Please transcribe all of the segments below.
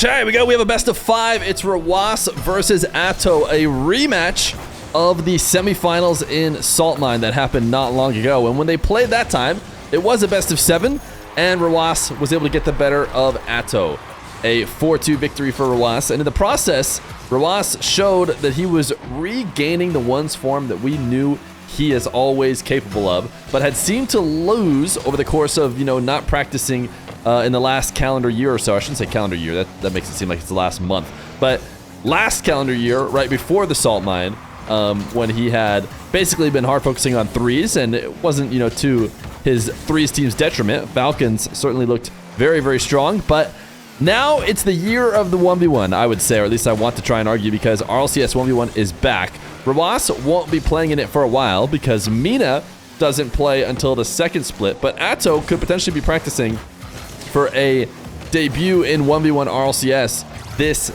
Okay, we have a best of 5. It's Rw9 versus Atow, a rematch of the semifinals in Salt Mine that happened not long ago. And when they played that time, it was a best of 7, and Rw9 was able to get the better of Atow. A 4-2 victory for Rw9. And in the process, Rw9 showed that he was regaining the ones form that we knew he is always capable of, but had seemed to lose over the course of, not practicing in the last calendar year or so. I shouldn't say calendar year, that makes it seem like it's the last month. But last calendar year, right before the Salt Mine, when he had basically been hard focusing on threes, and it wasn't, to his threes team's detriment. Falcons certainly looked very, very strong, but now it's the year of the 1v1, I would say, or at least I want to try and argue, because RLCS 1v1 is back. Rw9 won't be playing in it for a while because Mina doesn't play until the second split, but Atow could potentially be practicing for a debut in 1v1 RLCS this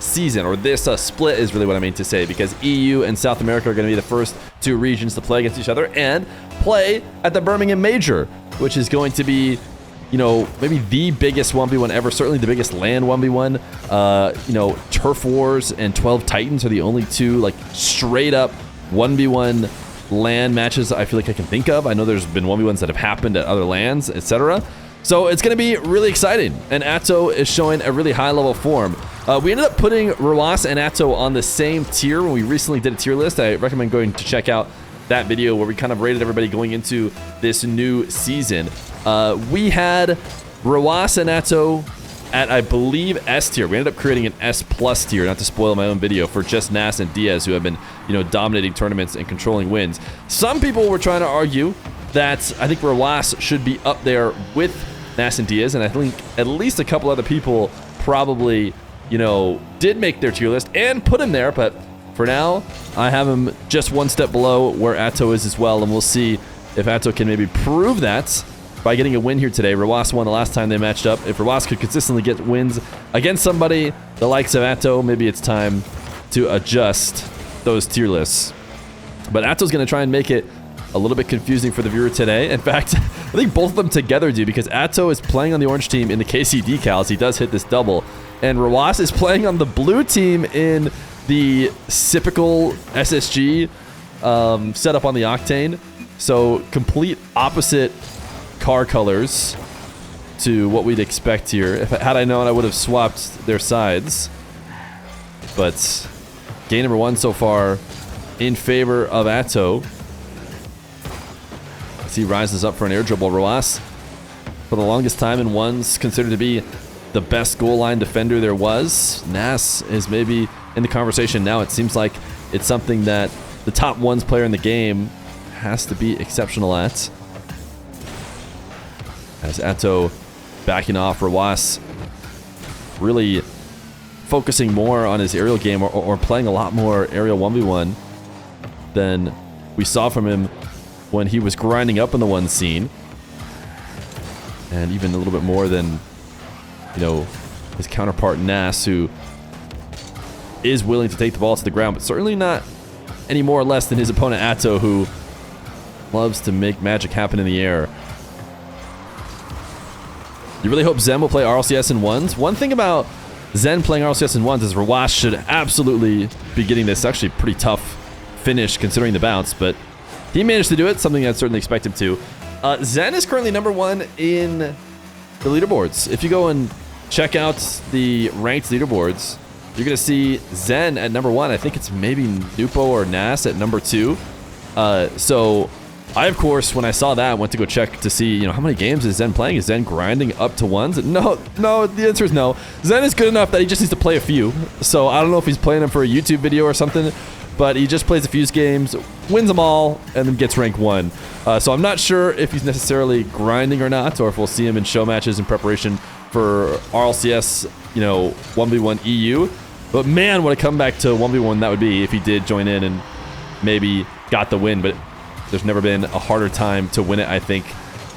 season, or this split is really what I mean to say, because EU and South America are going to be the first 2 regions to play against each other and play at the Birmingham Major, which is going to be, maybe the biggest 1v1 ever, certainly the biggest LAN 1v1. Turf Wars and 12 Titans are the only 2 straight up 1v1 LAN matches I feel like I can think of. I know there's been 1v1s that have happened at other LANs, etc. So it's going to be really exciting, and Atow is showing a really high level form. We ended up putting Rw9 and Atow on the same tier when we recently did a tier list. I recommend going to check out that video where we kind of rated everybody going into this new season. We had Rw9 and Atow at, I believe, S tier. We ended up creating an S plus tier, not to spoil my own video, for just Nas and Diaz, who have been, dominating tournaments and controlling wins. Some people were trying to argue that I think Rw9 should be up there with Nas and Diaz, and I think at least a couple other people probably, did make their tier list and put him there, but for now, I have him just one step below where Atow is as well, and we'll see if Atow can maybe prove that by getting a win here today. Rw9 won the last time they matched up. If Rw9 could consistently get wins against somebody the likes of Atow, maybe it's time to adjust those tier lists. But Atow's going to try and make it a little bit confusing for the viewer today. In fact, I think both of them together do, because Atow is playing on the orange team in the KC decals. He does hit this double. And Rw9 is playing on the blue team in the Sipical SSG setup on the Octane. So complete opposite car colors to what we'd expect here. Had I known, I would have swapped their sides. But game number 1 so far in favor of Atow. As he rises up for an air dribble. Rw9, for the longest time in ones, considered to be the best goal line defender there was. Nas is maybe in the conversation now. It seems like it's something that the top ones player in the game has to be exceptional at. As Atow backing off, Rw9 really focusing more on his aerial game, or playing a lot more aerial 1v1 than we saw from him when he was grinding up in the 1 scene. And even a little bit more than, his counterpart Nas, who is willing to take the ball to the ground, but certainly not any more or less than his opponent Atow, who loves to make magic happen in the air. You really hope Zen will play RLCS in ones. One thing about Zen playing RLCS in ones is Rw9 should absolutely be getting this actually pretty tough finish considering the bounce, but he managed to do it, something I'd certainly expect him to. Zen is currently number 1 in the leaderboards. If you go and check out the ranked leaderboards, you're going to see Zen at number 1. I think it's maybe Nupo or Nas at number 2. So I, of course, when I saw that, went to go check to see, how many games is Zen playing? Is Zen grinding up to ones? No, the answer is no. Zen is good enough that he just needs to play a few. So I don't know if he's playing them for a YouTube video or something, but he just plays a few games, wins them all, and then gets rank 1. So I'm not sure if he's necessarily grinding or not, or if we'll see him in show matches in preparation for RLCS, 1v1 EU. But man, what a comeback to 1v1 that would be if he did join in and maybe got the win. But there's never been a harder time to win it, I think,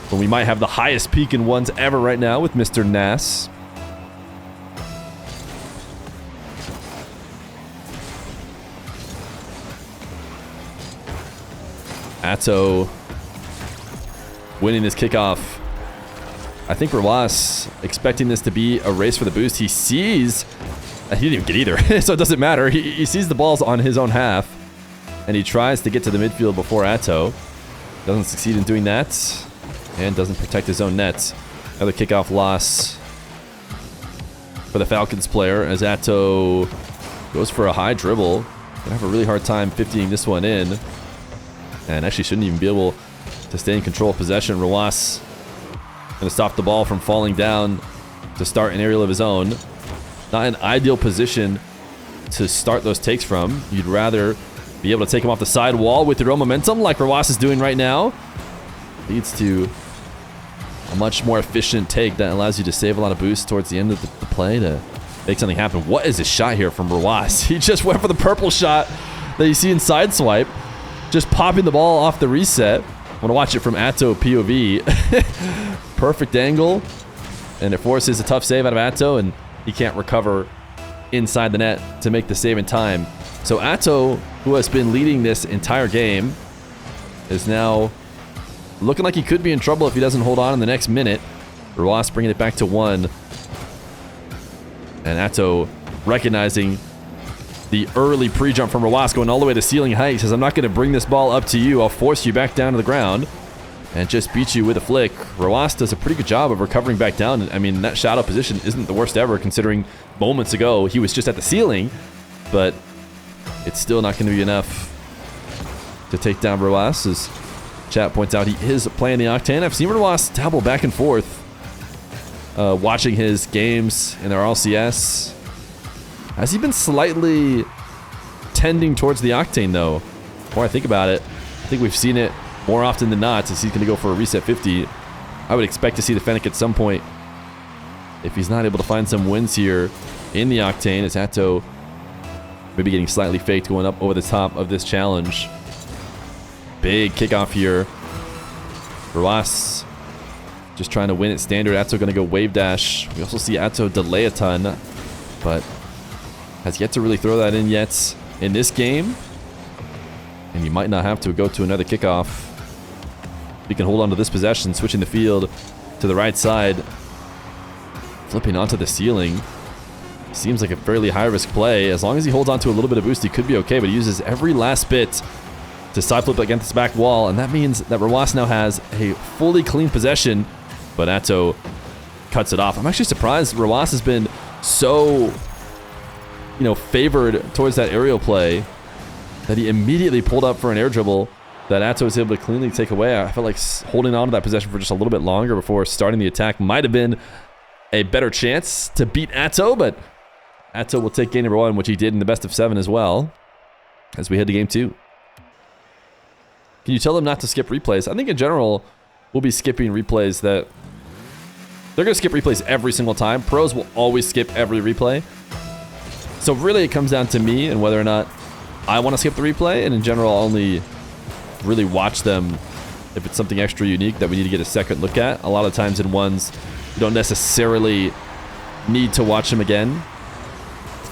when we might have the highest peak in ones ever right now with Mr. Nas. Atow winning this kickoff. I think Rw9, expecting this to be a race for the boost, he sees... He didn't even get either, so it doesn't matter. He sees the balls on his own half, and he tries to get to the midfield before Atow. Doesn't succeed in doing that, and doesn't protect his own net. Another kickoff loss for the Falcons player as Atow goes for a high dribble. Gonna have a really hard time 50ing this one in, and actually shouldn't even be able to stay in control of possession. Rw9 gonna stop the ball from falling down to start an aerial of his own. Not an ideal position to start those takes from. You'd rather be able to take him off the side wall with your own momentum like Rw9 is doing right now. Leads to a much more efficient take that allows you to save a lot of boost towards the end of the play to make something happen. What is this shot here from Rw9? He just went for the purple shot that you see in Sideswipe. Just popping the ball off the reset. I want to watch it from Atow POV. Perfect angle. And it forces a tough save out of Atow, and he can't recover inside the net to make the save in time. So Atow, who has been leading this entire game, is now looking like he could be in trouble if he doesn't hold on in the next minute. Rw9 bringing it back to 1. And Atow recognizing the early pre-jump from Rw9 going all the way to ceiling height. He says, I'm not going to bring this ball up to you. I'll force you back down to the ground and just beat you with a flick. Rw9 does a pretty good job of recovering back down. I mean, that shadow position isn't the worst ever, considering moments ago he was just at the ceiling, but it's still not going to be enough to take down Rw9. As chat points out, he is playing the Octane. I've seen Rw9 dabble back and forth, watching his games in their RLCS. Has he been slightly tending towards the Octane, though? The more I think about it, I think we've seen it more often than not, since he's going to go for a reset 50. I would expect to see the Fennec at some point, if he's not able to find some wins here in the Octane, as Atow maybe getting slightly faked going up over the top of this challenge. Big kickoff here. Rw9 just trying to win it standard. Atow going to go wave dash. We also see Atow delay a ton, but has yet to really throw that in yet in this game. And you might not have to go to another kickoff. He can hold on to this possession, switching the field to the right side, flipping onto the ceiling. Seems like a fairly high-risk play. As long as he holds on to a little bit of boost, he could be okay, but he uses every last bit to side flip against this back wall, and that means that Rw9 now has a fully clean possession, but Atow cuts it off. I'm actually surprised Rw9 has been so, favored towards that aerial play that he immediately pulled up for an air dribble that Atow was able to cleanly take away. I felt like holding on to that possession for just a little bit longer before starting the attack might have been a better chance to beat Atow, but Atow will take game number 1, which he did in the best of 7 as well, as we head to game 2. Can you tell them not to skip replays? I think in general, we'll be skipping replays that... They're going to skip replays every single time. Pros will always skip every replay. So really it comes down to me and whether or not I want to skip the replay, and in general I'll only really watch them if it's something extra unique that we need to get a second look at. A lot of times in ones, you don't necessarily need to watch them again.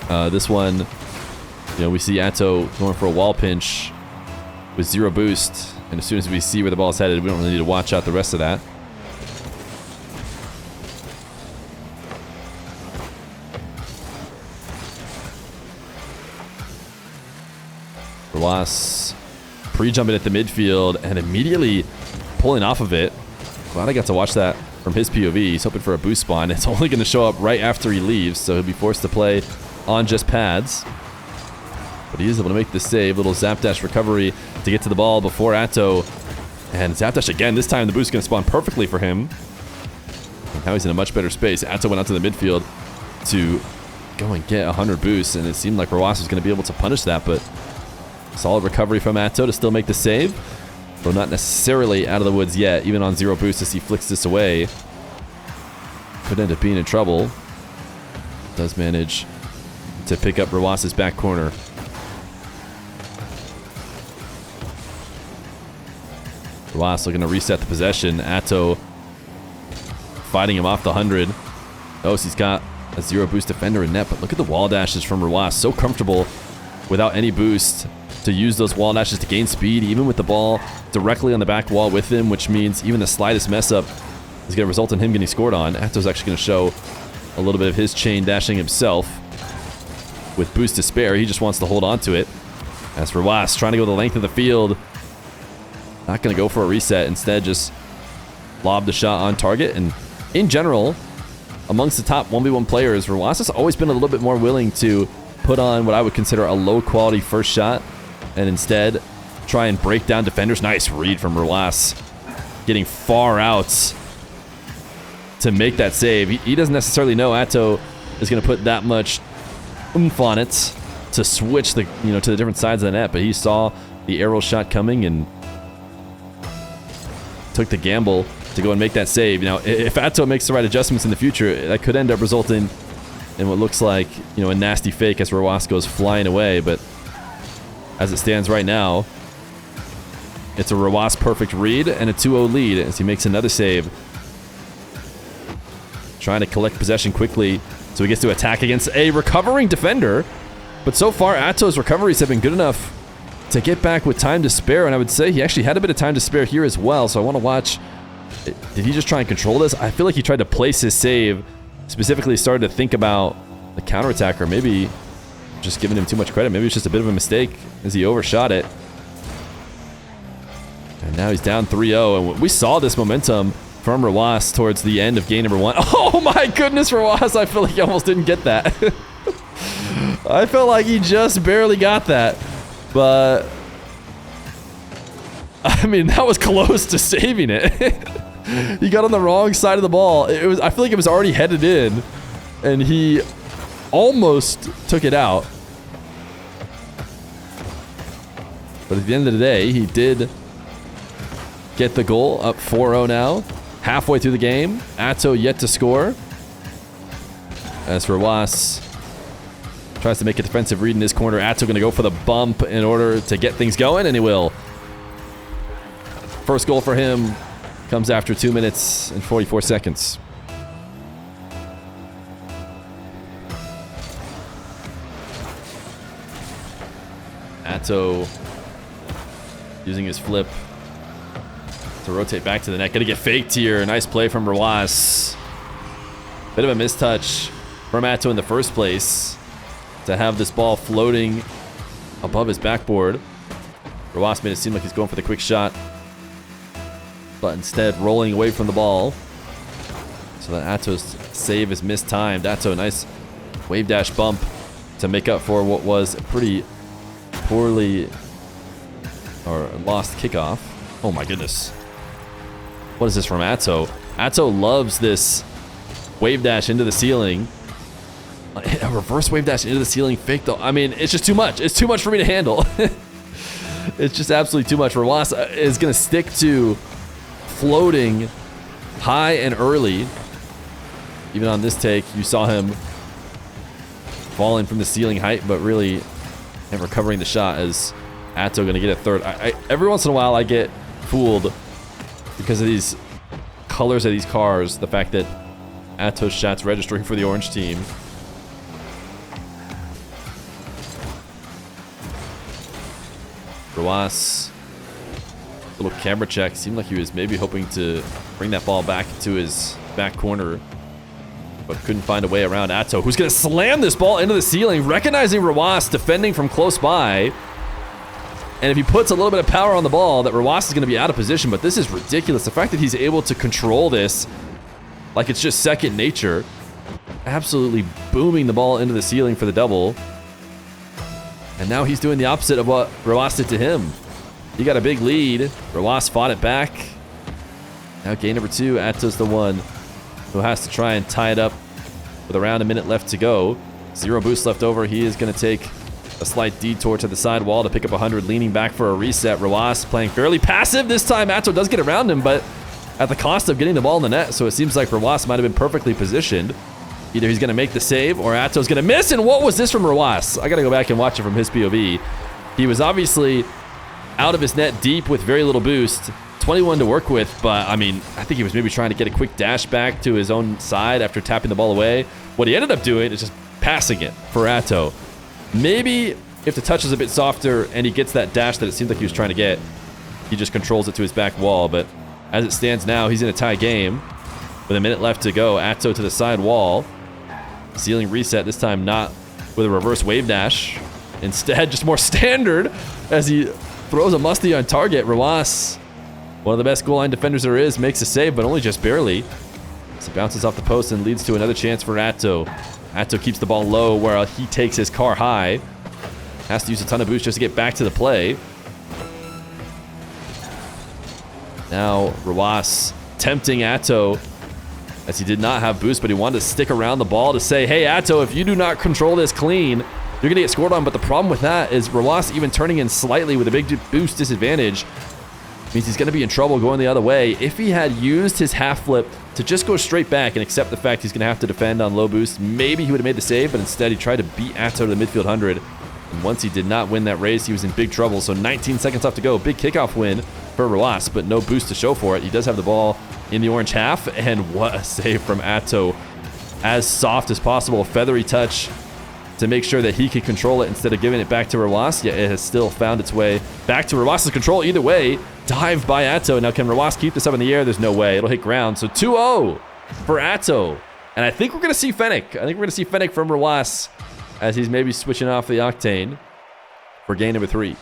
This one, we see Atow going for a wall pinch with 0 boost, and as soon as we see where the ball is headed, we don't really need to watch out the rest of that. Rw9 pre-jumping at the midfield and immediately pulling off of it. Glad I got to watch that from his POV. He's hoping for a boost spawn. It's only going to show up right after he leaves, so he'll be forced to play on just pads. But he is able to make the save. Little zap dash recovery to get to the ball before Atow. And zap dash again. This time the boost is going to spawn perfectly for him. And now he's in a much better space. Atow went out to the midfield to go and get 100 boosts, and it seemed like Rw9 was going to be able to punish that, but solid recovery from Atow to still make the save, though not necessarily out of the woods yet. Even on 0 boost as he flicks this away, could end up being in trouble. Does manage to pick up Rw9's back corner. Rw9 looking to reset the possession. Atow fighting him off the 100. Notice he's got a 0 boost defender in net, but look at the wall dashes from Rw9. So comfortable without any boost to use those wall dashes to gain speed, even with the ball directly on the back wall with him, which means even the slightest mess up is going to result in him getting scored on. Atow's actually going to show a little bit of his chain dashing himself with boost to spare. He just wants to hold on to it. As for Rw9, trying to go the length of the field. Not going to go for a reset. Instead, just lob the shot on target. And in general, amongst the top 1v1 players, Rw9 has always been a little bit more willing to put on what I would consider a low-quality first shot and instead try and break down defenders. Nice read from Rw9, getting far out to make that save. He doesn't necessarily know Atow is going to put that much oomph on it to switch the to the different sides of the net, but he saw the arrow shot coming and took the gamble to go and make that save. If Atow makes the right adjustments in the future, that could end up resulting in what looks like a nasty fake as Rw9 goes flying away. But as it stands right now, it's a Rw9 perfect read and a 2-0 lead as he makes another save. Trying to collect possession quickly so he gets to attack against a recovering defender. But so far, Atow's recoveries have been good enough to get back with time to spare. And I would say he actually had a bit of time to spare here as well. So I want to watch. Did he just try and control this? I feel like he tried to place his save. Specifically started to think about the counterattack, or maybe just giving him too much credit. Maybe it's just a bit of a mistake as he overshot it. And now he's down 3-0. And we saw this momentum from Rw9 towards the end of game number 1. Oh my goodness, Rw9, I feel like he almost didn't get that. I felt like he just barely got that. But I mean, that was close to saving it. He got on the wrong side of the ball. I feel like it was already headed in, and he almost took it out. But at the end of the day, he did get the goal, up 4-0 now. Halfway through the game, Atow yet to score. As for Rw9, tries to make a defensive read in this corner. Atow going to go for the bump in order to get things going, and he will. First goal for him comes after 2 minutes and 44 seconds. Atow using his flip to rotate back to the net. Gonna get faked here. Nice play from Rw9. Bit of a mistouch from Atow in the first place to have this ball floating above his backboard. Rw9 made it seem like he's going for the quick shot, but instead rolling away from the ball. So that Atow's save is mistimed. Atow, nice wave dash bump to make up for what was a pretty poorly or lost kickoff. Oh my goodness. What is this from Atow? Atow loves this wave dash into the ceiling. A reverse wave dash into the ceiling fake though. I mean, it's just too much. It's too much for me to handle. It's just absolutely too much. Rw9 is going to stick to floating high and early. Even on this take, you saw him falling from the ceiling height, but really and recovering the shot as Atow going to get a third. Every once in a while, I get fooled because of these colors of these cars. The fact that Atow's shot's registering for the orange team. Rw9, little camera check. Seemed like he was maybe hoping to bring that ball back to his back corner, but couldn't find a way around Atow, who's going to slam this ball into the ceiling, recognizing Rw9 defending from close by. And if he puts a little bit of power on the ball, that Rw9 is going to be out of position. But this is ridiculous. The fact that he's able to control this like it's just second nature. Absolutely booming the ball into the ceiling for the double. And now he's doing the opposite of what Rw9 did to him. He got a big lead. Rw9 fought it back. Now game number 2. Atow's the one who has to try and tie it up with around a minute left to go. 0 boost left over. He is going to take a slight detour to the side wall to pick up 100, leaning back for a reset. Rw9 playing fairly passive. This time Atow does get around him, but at the cost of getting the ball in the net. So it seems like Rw9 might have been perfectly positioned. Either he's going to make the save or Atow's going to miss. And what was this from Rw9? I got to go back and watch it from his POV. He was obviously out of his net deep with very little boost. 21 to work with, but I mean, I think he was maybe trying to get a quick dash back to his own side after tapping the ball away. What he ended up doing is just passing it for Atow. Maybe if the touch is a bit softer and he gets that dash that it seemed like he was trying to get, he just controls it to his back wall. But as it stands now, he's in a tie game. With a minute left to go, Atow to the side wall. Ceiling reset, this time not with a reverse wave dash. Instead, just more standard as he throws a musty on target. Rw9, one of the best goal line defenders there is, makes a save, but only just barely. So it bounces off the post and leads to another chance for Atow. Atow keeps the ball low where he takes his car high. Has to use a ton of boost just to get back to the play. Now, Rw9 tempting Atow, as he did not have boost, but he wanted to stick around the ball to say, hey, Atow, if you do not control this clean, you're going to get scored on. But the problem with that is Rw9 even turning in slightly with a big boost disadvantage means he's going to be in trouble going the other way. If he had used his half flip to just go straight back and accept the fact he's going to have to defend on low boost, maybe he would have made the save, but instead he tried to beat Atow to the midfield 100. And once he did not win that race, he was in big trouble. So 19 seconds left to go. Big kickoff win for Rw9, but no boost to show for it. He does have the ball in the orange half, and what a save from Atow. As soft as possible, feathery touch to make sure that he could control it instead of giving it back to Rw9. Yet it has still found its way back to Rw9's control. Either way, dive by Atow. Now can Rw9 keep this up in the air? There's no way. It'll hit ground. So 2-0 for Atow. And I think we're going to see Fennec. I think we're going to see Fennec from Rw9 as he's maybe switching off the Octane for game number 3.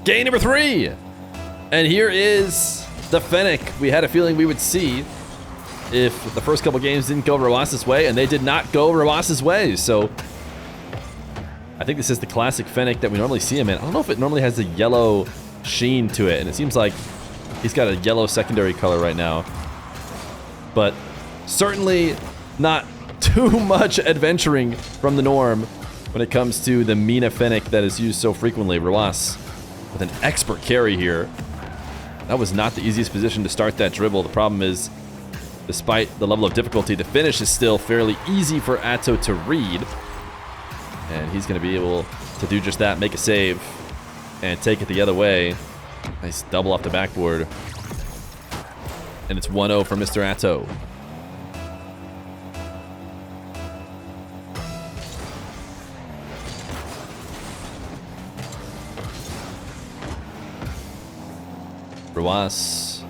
Game number 3. And here is the Fennec we had a feeling we would see if the first couple games didn't go Rw9's way, and they did not go Rw9's way. So I think this is the classic Fennec that we normally see him in. I don't know if it normally has a yellow sheen to it, and it seems like he's got a yellow secondary color right now. But certainly not too much adventuring from the norm when it comes to the Mina Fennec that is used so frequently. Rw9 with an expert carry here. That was not the easiest position to start that dribble. The problem is, despite the level of difficulty, the finish is still fairly easy for Atow to read. And he's going to be able to do just that, make a save, and take it the other way. Nice double off the backboard. And it's 1-0 for Mr. Atow. Rw9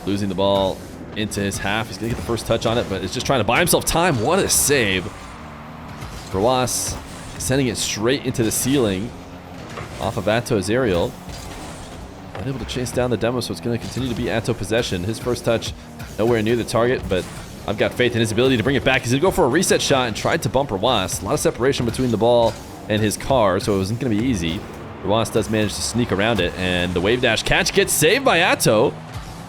losing the ball into his half. He's going to get the first touch on it, but is just trying to buy himself time. What a save. Rw9 sending it straight into the ceiling off of Atow's aerial. Unable to chase down the demo, so it's going to continue to be Atow possession. His first touch nowhere near the target, but I've got faith in his ability to bring it back. He's going to go for a reset shot and tried to bump Rw9. A lot of separation between the ball and his car, so it wasn't going to be easy. Rw9 does manage to sneak around it, and the wave dash catch gets saved by Atow.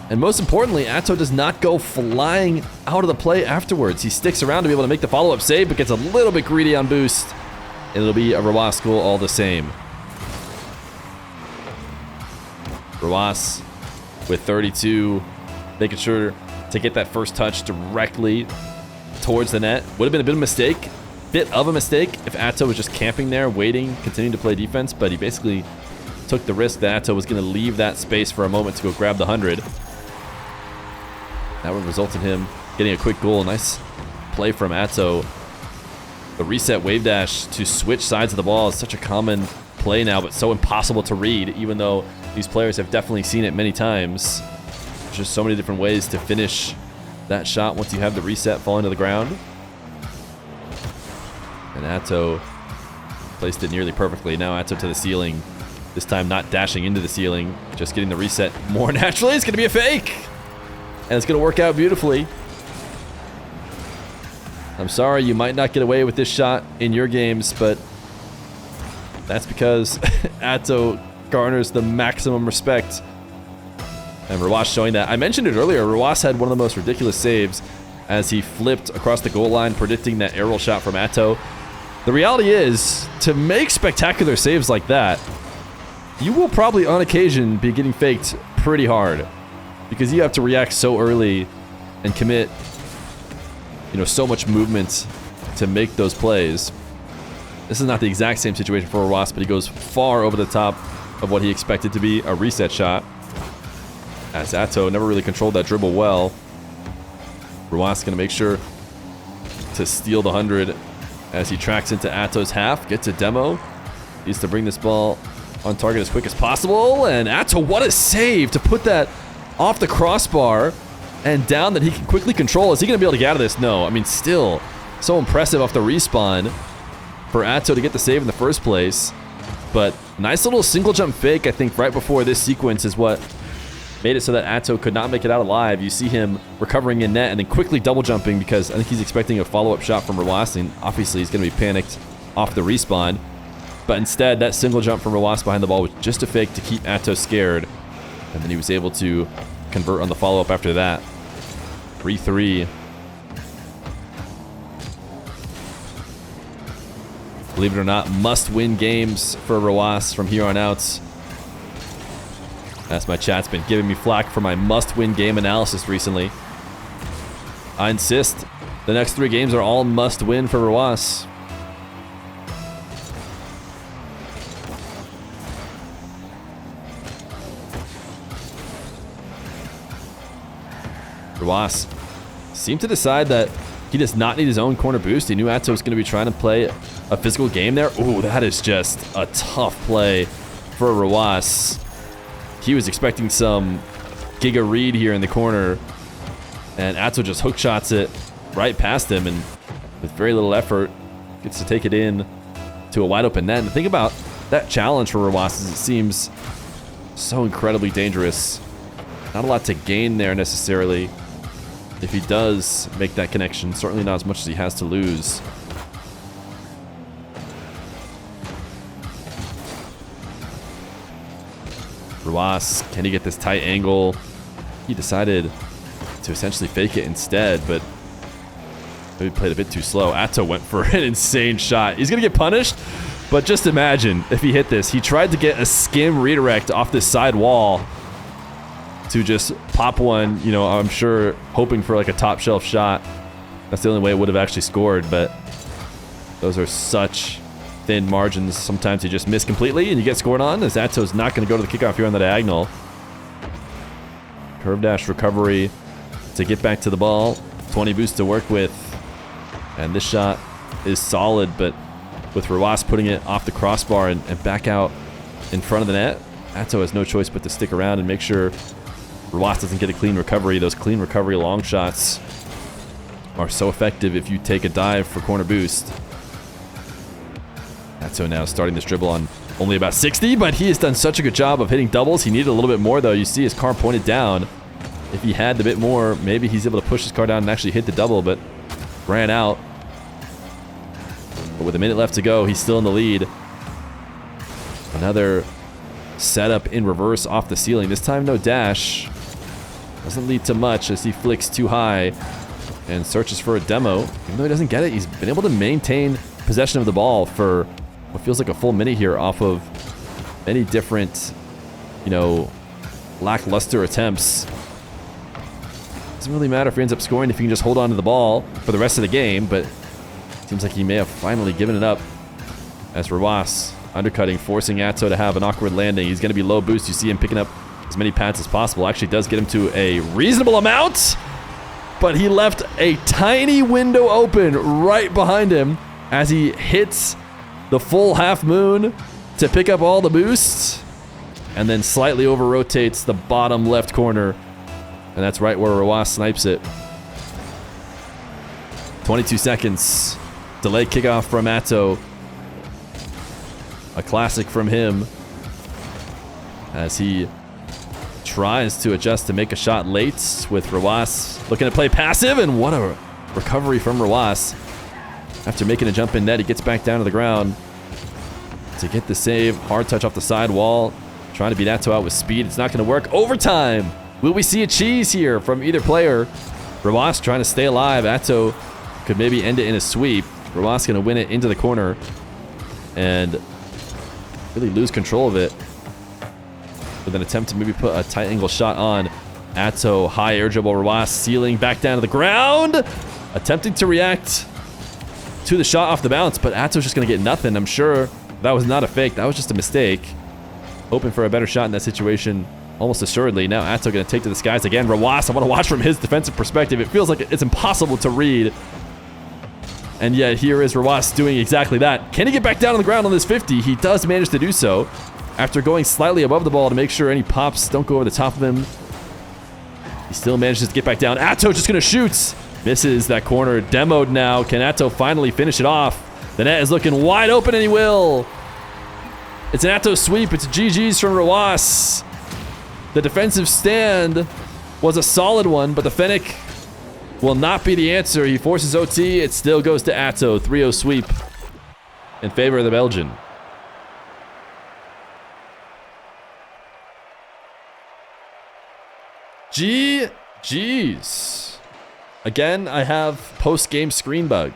And most importantly, Atow does not go flying out of the play afterwards. He sticks around to be able to make the follow-up save, but gets a little bit greedy on boost. And it'll be a Rw9 goal all the same. Rw9 with 32, making sure to get that first touch directly towards the net. Would have been a bit of a mistake if Atow was just camping there, waiting, continuing to play defense, but he basically took the risk that Atow was going to leave that space for a moment to go grab the 100. That would result in him getting a quick goal. Nice play from Atow. The reset wave dash to switch sides of the ball is such a common play now, but so impossible to read, even though these players have definitely seen it many times. There's just so many different ways to finish that shot once you have the reset falling to the ground. And Atow placed it nearly perfectly. Now Atow to the ceiling. This time not dashing into the ceiling, just getting the reset more naturally. It's going to be a fake. And it's going to work out beautifully. I'm sorry you might not get away with this shot in your games, but that's because Atow garners the maximum respect. And Rw9 showing that. I mentioned it earlier, Rw9 had one of the most ridiculous saves as he flipped across the goal line, predicting that aerial shot from Atow. The reality is, to make spectacular saves like that, you will probably on occasion be getting faked pretty hard, because you have to react so early and commit, so much movement to make those plays. This is not the exact same situation for Rw9, but he goes far over the top of what he expected to be a reset shot, as Atow never really controlled that dribble well. Rw9 going to make sure to steal the 100 as he tracks into Atow's half, gets a demo, needs to bring this ball on target as quick as possible, and Atow, what a save to put that off the crossbar and down that he can quickly control. Is he going to be able to get out of this? No. I mean, still so impressive off the respawn for Atow to get the save in the first place. But nice little single jump fake, I think, right before this sequence is what made it so that Atow could not make it out alive. You see him recovering in net and then quickly double jumping because I think he's expecting a follow-up shot from Rw9, and obviously he's going to be panicked off the respawn. But instead, that single jump from Rw9 behind the ball was just a fake to keep Atow scared. And then he was able to convert on the follow-up after that. 3-3. Believe it or not, must-win games for Rw9 from here on out. As my chat's been giving me flack for my must-win game analysis recently. I insist. The next 3 games are all must-win for Rw9. Rw9 seemed to decide that he does not need his own corner boost. He knew Atow was going to be trying to play a physical game there. Ooh, that is just a tough play for Rw9. He was expecting some Giga read here in the corner, and Atow just hook shots it right past him, and with very little effort, gets to take it in to a wide open net. And the thing about that challenge for Rw9 is it seems so incredibly dangerous. Not a lot to gain there necessarily. If he does make that connection, certainly not as much as he has to lose. Rw9, can he get this tight angle? He decided to essentially fake it instead, but maybe played a bit too slow. Atow went for an insane shot. He's going to get punished, but just imagine if he hit this. He tried to get a skim redirect off this side wall to just pop one, you know, I'm sure hoping for like a top shelf shot. That's the only way it would have actually scored, but those are such thin margins. Sometimes you just miss completely and you get scored on, as Atow's not going to go to the kickoff here on the diagonal. Curve dash recovery to get back to the ball. 20 boost to work with. And this shot is solid, but with Rw9 putting it off the crossbar and back out in front of the net, Atow has no choice but to stick around and make sure Rw9 doesn't get a clean recovery. Those clean recovery long shots are so effective if you take a dive for corner boost. Atow now starting this dribble on only about 60, but he has done such a good job of hitting doubles. He needed a little bit more, though. You see his car pointed down. If he had a bit more, maybe he's able to push his car down and actually hit the double, but ran out. But with a minute left to go, he's still in the lead. Another setup in reverse off the ceiling. This time, no dash. Doesn't lead to much as he flicks too high and searches for a demo. Even though he doesn't get it, he's been able to maintain possession of the ball for what feels like a full minute here off of many different, you know, lackluster attempts. Doesn't really matter if he ends up scoring if he can just hold on to the ball for the rest of the game, but it seems like he may have finally given it up as Rw9 undercutting, forcing Atow to have an awkward landing. He's going to be low boost. You see him picking up as many pads as possible. Actually does get him to a reasonable amount, but he left a tiny window open right behind him as he hits the full half moon to pick up all the boosts and then slightly over rotates the bottom left corner. And that's right where Rw9 snipes it. 22 seconds. Delayed kickoff from Atow. A classic from him as he tries to adjust to make a shot late with Rw9 looking to play passive, and what a recovery from Rw9. After making a jump in net, he gets back down to the ground to get the save. Hard touch off the side wall. Trying to beat Atow out with speed. It's not going to work. Overtime. Will we see a cheese here from either player? Rw9 trying to stay alive. Atow could maybe end it in a sweep. Rw9 going to win it into the corner and really lose control of it with an attempt to maybe put a tight angle shot on. Atow, high air dribble. Rw9 sealing back down to the ground. Attempting to react to the shot off the bounce, but Atow's just going to get nothing. I'm sure that was not a fake. That was just a mistake. Hoping for a better shot in that situation, almost assuredly. Now Atow going to take to the skies again. Rw9, I want to watch from his defensive perspective. It feels like it's impossible to read. And yet here is Rw9 doing exactly that. Can he get back down on the ground on this 50? He does manage to do so after going slightly above the ball to make sure any pops don't go over the top of him. He still manages to get back down. Atow just gonna shoot. Misses that corner. Demoed now. Can Atow finally finish it off? The net is looking wide open, and he will. It's an Atow sweep. It's GG's from Rw9. The defensive stand was a solid one, but the Fennec will not be the answer. He forces OT. It still goes to Atow. 3-0 sweep in favor of the Belgian. GG's. Again, I have post-game screen bug.